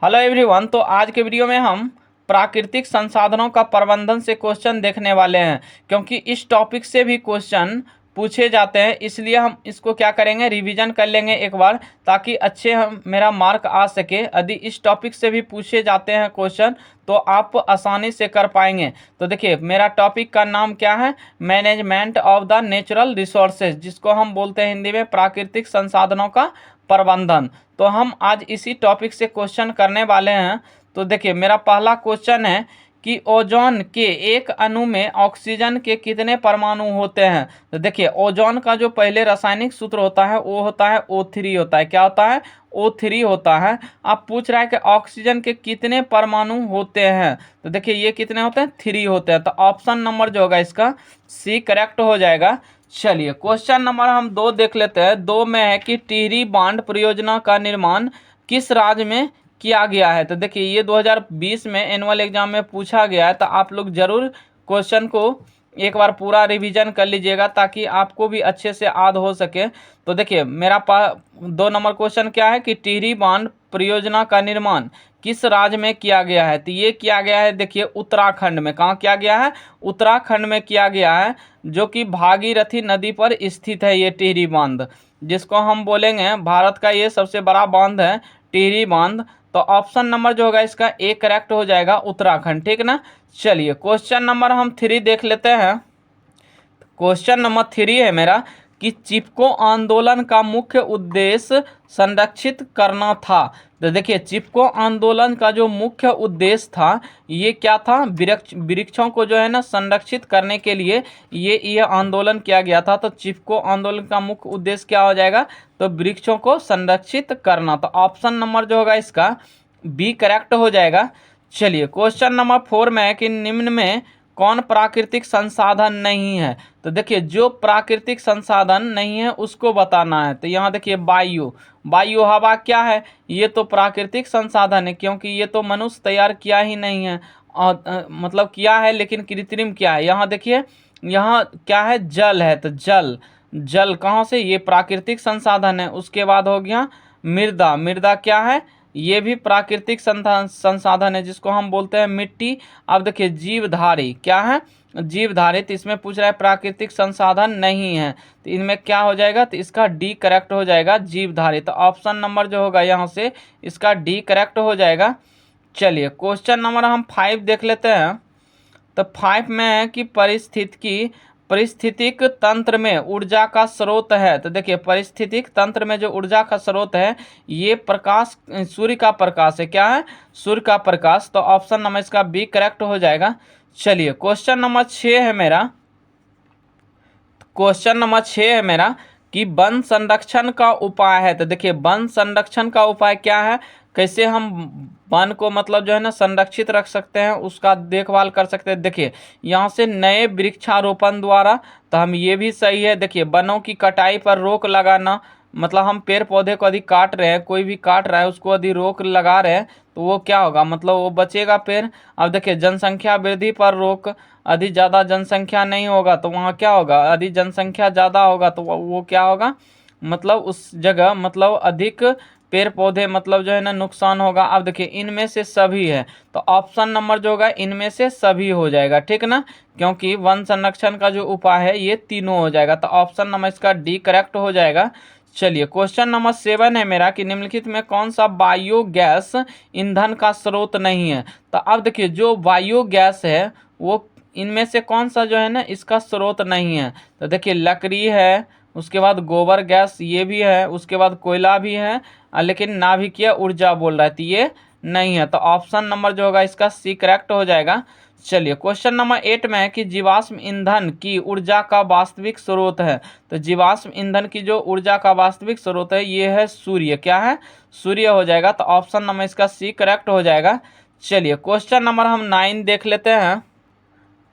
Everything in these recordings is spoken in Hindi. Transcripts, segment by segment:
Hello everyone. तो आज के वीडियो में हम प्राकृतिक संसाधनों का प्रबंधन से क्वेश्चन देखने वाले हैं, क्योंकि इस टॉपिक से भी क्वेश्चन पूछे जाते हैं। इसलिए हम इसको क्या करेंगे, रिवीजन कर लेंगे एक बार, ताकि अच्छे हम मेरा मार्क आ सके। यदि इस टॉपिक से भी पूछे जाते हैं क्वेश्चन तो आप आसानी से कर पाएंगे। तो देखिए, मेरा टॉपिक का नाम क्या है, management of the natural resources, जिसको हम बोलते हैं हिंदी में प्राकृतिक संसाधनों का प्रबंधन। तो हम आज इसी टॉपिक से क्वेश्चन करने वाले हैं। तो देखिए, मेरा पहला क्वेश्चन है कि ओजोन के एक अणु में ऑक्सीजन के कितने परमाणु होते हैं। तो देखिए, ओजोन का जो पहले रासायनिक सूत्र होता है वो होता है O3 होता है। क्या होता है? O3 होता है। अब पूछ रहा है कि ऑक्सीजन के कितने परमाणु होते हैं। तो देखिए, ये कितने होते हैं? 3 होते हैं। तो ऑप्शन नंबर जो होगा इसका C करेक्ट हो जाएगा। चलिए, क्वेश्चन नंबर हम 2 देख लेते हैं। 2 में है कि टिहरी बांध परियोजना का निर्माण किस राज्य में किया गया है। तो देखिए, ये 2020 में एनुअल एग्जाम में पूछा गया है। तो आप लोग जरूर क्वेश्चन को एक बार पूरा रिवीजन कर लीजिएगा, ताकि आपको भी अच्छे से याद हो सके। तो देखिए, मेरा 2 नंबर क्वेश्चन क्या है कि टिहरी बांध परियोजना का निर्माण किस राज्य में किया गया है। तो ये किया गया है, देखिए, उत्तराखंड में। कहाँ किया गया है? उत्तराखंड में किया गया है, जो कि भागीरथी नदी पर स्थित है ये टिहरी बांध, जिसको हम बोलेंगे भारत का ये सबसे बड़ा बांध है, टिहरी बांध। तो ऑप्शन नंबर जो होगा इसका ए करेक्ट हो जाएगा, उत्तराखंड। ठीक ना। चलिए, क्वेश्चन नंबर हम 3 देख लेते हैं। क्वेश्चन नंबर 3 है मेरा कि चिपको आंदोलन का मुख्य उद्देश्य संरक्षित करना था। तो देखिए, चिपको आंदोलन का जो मुख्य उद्देश्य था ये क्या था? वृक्षों को जो है ना संरक्षित करने के लिए ये आंदोलन किया गया था। तो चिपको आंदोलन का मुख्य उद्देश्य क्या हो जाएगा? तो वृक्षों को संरक्षित करना। तो ऑप्शन नंबर जो होगा इसका बी करेक्ट हो जाएगा। चलिए, क्वेश्चन नंबर 4 में है कि निम्न में कौन प्राकृतिक संसाधन नहीं है। तो देखिए, जो प्राकृतिक संसाधन नहीं है उसको बताना है। तो यहाँ देखिए, वायु हवा क्या है? ये तो प्राकृतिक संसाधन है, क्योंकि ये तो मनुष्य तैयार किया ही नहीं है। मतलब किया है लेकिन कृत्रिम किया है। यहाँ देखिए, यहाँ क्या है? जल है। तो जल कहाँ से? ये प्राकृतिक संसाधन है। उसके बाद हो गया मृदा क्या है? ये भी प्राकृतिक संसाधन है, जिसको हम बोलते हैं मिट्टी। अब देखिए, जीवधारी क्या है? जीवधारी। तो इसमें पूछ रहा है प्राकृतिक संसाधन नहीं है, तो इनमें क्या हो जाएगा? तो इसका डी करेक्ट हो जाएगा, जीवधारी। तो ऑप्शन नंबर जो होगा यहाँ से इसका डी करेक्ट हो जाएगा। चलिए, क्वेश्चन नंबर हम 5 देख लेते हैं। तो 5 में है कि परिस्थितिक तंत्र में ऊर्जा का स्रोत है। तो देखिए, परिस्थितिक तंत्र में जो ऊर्जा का स्रोत है ये प्रकाश, सूर्य का प्रकाश है। क्या है? सूर्य का प्रकाश। तो ऑप्शन नंबर इसका बी करेक्ट हो जाएगा। चलिए, क्वेश्चन नंबर 6 है मेरा। क्वेश्चन नंबर 6 है मेरा कि वन संरक्षण का उपाय है। तो देखिए, वन संरक्षण का उपाय क्या है? कैसे हम वन को मतलब जो है ना संरक्षित रख सकते हैं, उसका देखभाल कर सकते हैं। देखिए, यहाँ से नए वृक्षारोपण द्वारा, तो हम ये भी सही है। देखिए, वनों की कटाई पर रोक लगाना, मतलब हम पेड़ पौधे को अधिक काट रहे हैं, कोई भी काट रहा है उसको अधिक रोक लगा रहे हैं, तो वो क्या होगा? मतलब वो बचेगा पेड़। अब देखिए, जनसंख्या वृद्धि पर रोक, अधिक ज़्यादा जनसंख्या नहीं होगा तो वहाँ क्या होगा? अधिक जनसंख्या ज़्यादा होगा तो वो क्या होगा? मतलब उस जगह मतलब अधिक पेड़ पौधे मतलब जो है ना नुकसान होगा। अब देखिए, इनमें से सभी है, तो ऑप्शन नंबर जो होगा इनमें से सभी हो जाएगा। ठीक ना, क्योंकि वन संरक्षण का जो उपाय है ये तीनों हो जाएगा। तो ऑप्शन नंबर इसका डी करेक्ट हो जाएगा। चलिए, क्वेश्चन नंबर 7 है मेरा कि निम्नलिखित में कौन सा बायोगैस ईंधन का स्रोत नहीं है। तो अब देखिए, जो बायोगैस है वो इनमें से कौन सा जो है ना इसका स्रोत नहीं है। तो देखिए, लकड़ी है, उसके बाद गोबर गैस ये भी है, उसके बाद कोयला भी है, लेकिन नाभिकीय ऊर्जा बोल रहा है तो ये नहीं है। तो ऑप्शन नंबर जो होगा इसका सी करेक्ट हो जाएगा। चलिए, क्वेश्चन नंबर 8 में है कि जीवाश्म ईंधन की ऊर्जा का वास्तविक स्रोत है। तो जीवाश्म ईंधन की जो ऊर्जा का वास्तविक स्रोत है ये है सूर्य। क्या है? सूर्य हो जाएगा। तो ऑप्शन नंबर इसका सी करेक्ट हो जाएगा। चलिए, क्वेश्चन नंबर हम 9 देख लेते हैं।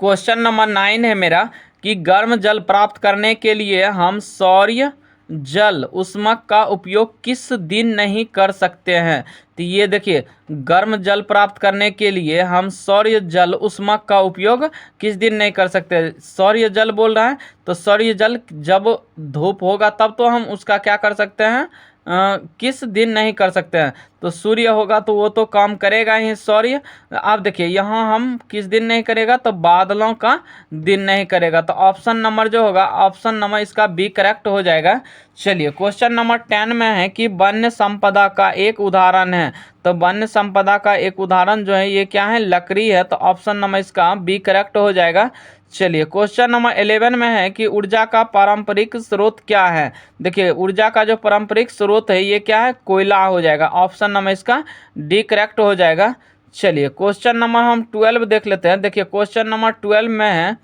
क्वेश्चन नंबर 9 है मेरा कि गर्म जल प्राप्त करने के लिए हम सौर्य जल उष्मक का उपयोग किस दिन नहीं कर सकते हैं। तो ये देखिए, गर्म जल प्राप्त करने के लिए हम सौर्य जल उष्मक का उपयोग किस दिन नहीं कर सकते। सौर्य जल बोल रहा है, तो सौर्य जल जब धूप होगा तब तो हम उसका क्या कर सकते हैं, किस दिन नहीं कर सकते हैं? तो सूर्य होगा तो वो तो काम करेगा ही सूर्य। अब देखिए यहाँ हम किस दिन नहीं करेगा, तो बादलों का दिन नहीं करेगा। तो ऑप्शन नंबर जो होगा, ऑप्शन नंबर इसका बी करेक्ट हो जाएगा। चलिए क्वेश्चन नंबर 10 में है कि वन्य संपदा का एक उदाहरण है। तो वन्य संपदा का एक उदाहरण जो है ये क्या है, लकड़ी है। तो ऑप्शन नंबर इसका बी करेक्ट हो जाएगा। चलिए क्वेश्चन नंबर 11 में है कि ऊर्जा का पारंपरिक स्रोत क्या है। देखिए ऊर्जा का जो पारंपरिक स्रोत है ये क्या है, कोयला हो जाएगा। ऑप्शन नंबर इसका डी करेक्ट हो जाएगा। चलिए क्वेश्चन नंबर हम 12 देख लेते हैं। देखिए क्वेश्चन नंबर 12 में है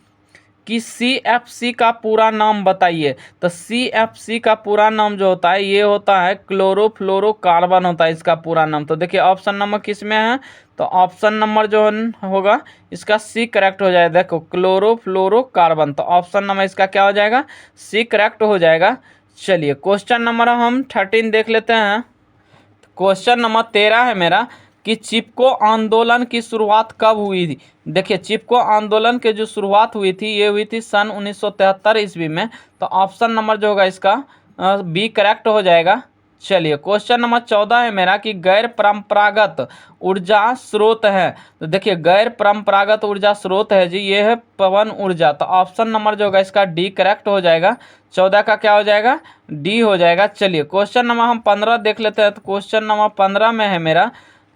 कि CFC का पूरा नाम बताइए। तो CFC का पूरा नाम जो होता है ये होता है क्लोरोफ्लोरोकार्बन होता है इसका पूरा नाम। तो देखिए ऑप्शन नंबर किस में है, तो ऑप्शन नंबर जो होगा इसका सी करेक्ट हो जाएगा। देखो क्लोरोफ्लोरोकार्बन, तो ऑप्शन नंबर इसका क्या हो जाएगा, सी करेक्ट हो जाएगा। चलिए क्वेश्चन नंबर हम 13 देख लेते हैं। क्वेश्चन नंबर 13 है मेरा कि चिपको आंदोलन की शुरुआत कब हुई थी। देखिए चिपको आंदोलन की जो शुरुआत हुई थी ये हुई थी सन 1973 ईस्वी में। तो ऑप्शन नंबर जो होगा इसका बी करेक्ट हो जाएगा। चलिए क्वेश्चन नंबर 14 है मेरा कि गैर परंपरागत ऊर्जा स्रोत है। तो देखिए गैर परंपरागत ऊर्जा स्रोत है जी, ये है पवन ऊर्जा। तो ऑप्शन नंबर जो होगा इसका डी करेक्ट हो जाएगा। 14 का क्या हो जाएगा, डी हो जाएगा। चलिए क्वेश्चन नंबर हम 15 देख लेते हैं। तो क्वेश्चन नंबर 15 में है मेरा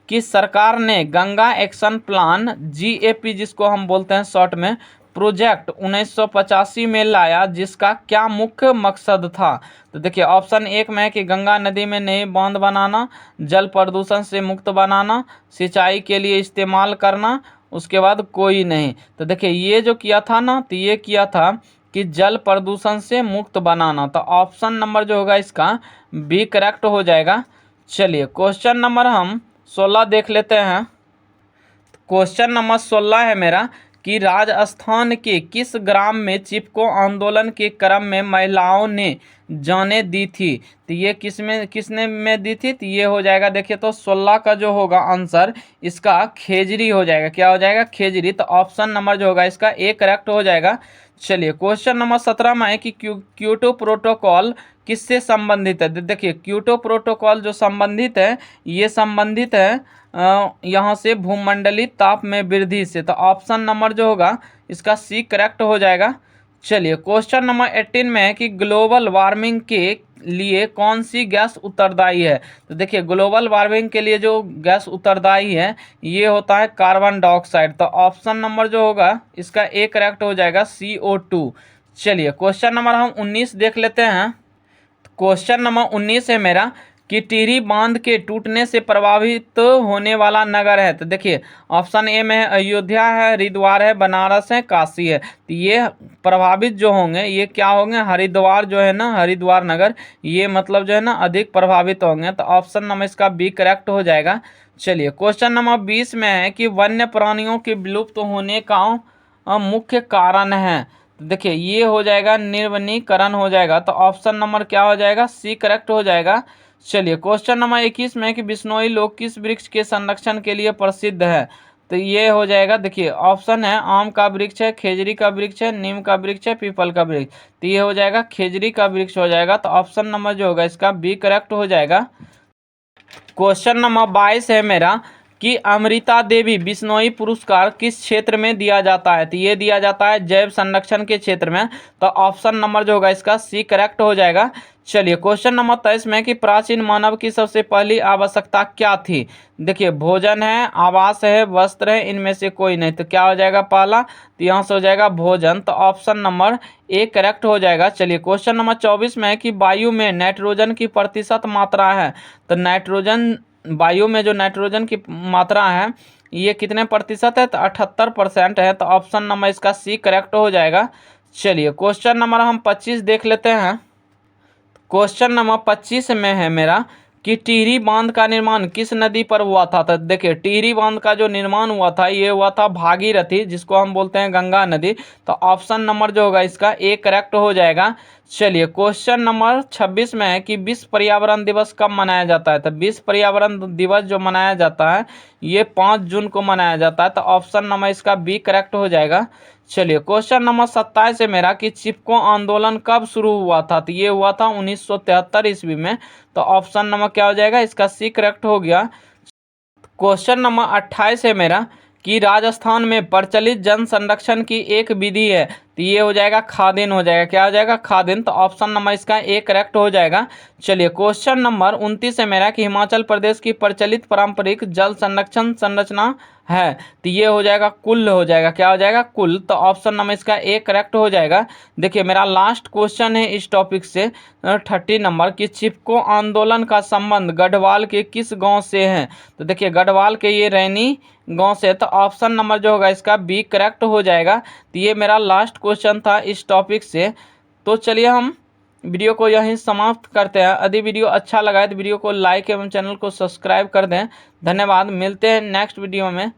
कि सरकार ने गंगा एक्शन प्लान GAP जिसको हम बोलते हैं शॉर्ट में प्रोजेक्ट 1985 में लाया, जिसका क्या मुख्य मकसद था। तो देखिए ऑप्शन 1 में है कि गंगा नदी में नए बांध बनाना, जल प्रदूषण से मुक्त बनाना, सिंचाई के लिए इस्तेमाल करना, उसके बाद कोई नहीं। तो देखिए ये जो किया था ना, तो ये किया था कि जल प्रदूषण से मुक्त बनाना। तो ऑप्शन नंबर जो होगा इसका बी करेक्ट हो जाएगा। चलिए क्वेश्चन नंबर हम 16 देख लेते हैं। क्वेश्चन नंबर 16 है मेरा कि राजस्थान के किस ग्राम में चिपको आंदोलन के क्रम में महिलाओं ने जानें दी थी। तो ये किसने में दी थी, तो ये हो जाएगा देखिए तो 16 का जो होगा आंसर इसका खेजरी हो जाएगा। क्या हो जाएगा, खेजरी। तो ऑप्शन नंबर जो होगा इसका ए करेक्ट हो जाएगा। चलिए क्वेश्चन नंबर 17 में है कि क्योटो प्रोटोकॉल किससे संबंधित है। देखिए क्योटो प्रोटोकॉल जो संबंधित है ये संबंधित है यहाँ से भूमंडलीय ताप में वृद्धि से। तो ऑप्शन नंबर जो होगा इसका सी करेक्ट हो जाएगा। चलिए क्वेश्चन नंबर 18 में है कि ग्लोबल वार्मिंग के लिए कौन सी गैस उत्तरदायी है। तो देखिए ग्लोबल वार्मिंग के लिए जो गैस उत्तरदायी है ये होता है कार्बन डाइऑक्साइड। तो ऑप्शन नंबर जो होगा इसका ए करेक्ट हो जाएगा, CO2। चलिए क्वेश्चन नंबर हम 19 देख लेते हैं। क्वेश्चन नंबर 19 है मेरा कि टिहरी बांध के टूटने से प्रभावित होने वाला नगर है। तो देखिए ऑप्शन ए में है अयोध्या है, हरिद्वार है, बनारस है, काशी है। तो ये प्रभावित जो होंगे ये क्या होंगे, हरिद्वार जो है ना, हरिद्वार नगर, ये मतलब जो है ना अधिक प्रभावित होंगे। तो ऑप्शन नंबर इसका बी करेक्ट हो जाएगा। चलिए क्वेश्चन नंबर 20 में है कि वन्य प्राणियों के विलुप्त होने का मुख्य कारण है। तो देखिए ये हो जाएगा निर्वनीकरण हो जाएगा। तो ऑप्शन नंबर क्या हो जाएगा, सी करेक्ट हो जाएगा। चलिए क्वेश्चन नंबर 21 में कि बिश्नोई लोग किस वृक्ष के संरक्षण के लिए प्रसिद्ध है। तो ये हो जाएगा, देखिए ऑप्शन है आम का वृक्ष है, खेजरी का वृक्ष है, नीम का वृक्ष है, पीपल का वृक्ष। तो ये हो जाएगा खेजरी का वृक्ष हो जाएगा। तो ऑप्शन नंबर जो होगा इसका बी करेक्ट हो जाएगा। क्वेश्चन नंबर 22 है मेरा कि अमृता देवी बिश्नोई पुरस्कार किस क्षेत्र में दिया जाता है। तो ये दिया जाता है जैव संरक्षण के क्षेत्र में। तो ऑप्शन नंबर जो होगा इसका सी करेक्ट हो जाएगा। चलिए क्वेश्चन नंबर 23 में कि प्राचीन मानव की सबसे पहली आवश्यकता क्या थी। देखिए भोजन है, आवास है, वस्त्र है, इनमें से कोई नहीं। तो क्या हो जाएगा पहला, तो यहाँ से हो जाएगा भोजन। तो ऑप्शन नंबर ए करेक्ट हो जाएगा। चलिए क्वेश्चन नंबर 24 में है कि वायु में नाइट्रोजन की प्रतिशत मात्रा है। तो नाइट्रोजन, वायु में जो नाइट्रोजन की मात्रा है ये कितने प्रतिशत है, तो 78% है। तो ऑप्शन नंबर इसका सी करेक्ट हो जाएगा। चलिए क्वेश्चन नंबर हम 25 देख लेते हैं। क्वेश्चन नंबर 25 में है मेरा कि टिहरी बांध का निर्माण किस नदी पर हुआ था। तो देखिए टिहरी बांध का जो निर्माण हुआ था ये हुआ था भागीरथी, जिसको हम बोलते हैं गंगा नदी। तो ऑप्शन नंबर जो होगा इसका ए करेक्ट हो जाएगा। चलिए क्वेश्चन नंबर 26 में है कि विश्व पर्यावरण दिवस कब मनाया जाता है। तो विश्व पर्यावरण दिवस जो मनाया जाता है ये 5 जून को मनाया जाता है। तो ऑप्शन नंबर इसका बी करेक्ट हो जाएगा। चलिए क्वेश्चन नंबर 27 है मेरा कि चिपको आंदोलन कब शुरू हुआ था। तो ये हुआ था 1973 ईस्वी में। तो ऑप्शन नंबर क्या हो जाएगा, इसका सी करेक्ट हो गया। क्वेश्चन नंबर 28 है मेरा कि राजस्थान में प्रचलित जन संरक्षण की एक विधि है। तो ये हो जाएगा खादिन हो जाएगा। क्या हो जाएगा, खादिन। तो ऑप्शन नंबर इसका ए करेक्ट हो जाएगा। चलिए क्वेश्चन नंबर 29 है मेरा कि हिमाचल प्रदेश की प्रचलित पारंपरिक जल संरक्षण संरचना है। तो ये हो जाएगा कुल हो जाएगा। क्या हो जाएगा, कुल। तो ऑप्शन नंबर इसका ए करेक्ट हो जाएगा। देखिए मेरा लास्ट क्वेश्चन है इस टॉपिक से 30 नंबर कि चिपको आंदोलन का संबंध गढ़वाल के किस गांव से है। तो देखिए गढ़वाल के ये रैनी गांव से। तो ऑप्शन नंबर जो होगा इसका बी करेक्ट हो जाएगा। तो ये मेरा लास्ट क्वेश्चन था इस टॉपिक से। तो चलिए हम वीडियो को यहीं समाप्त करते हैं। यदि वीडियो अच्छा लगा है तो वीडियो को लाइक एवं चैनल को सब्सक्राइब कर दें। धन्यवाद। मिलते हैं नेक्स्ट वीडियो में।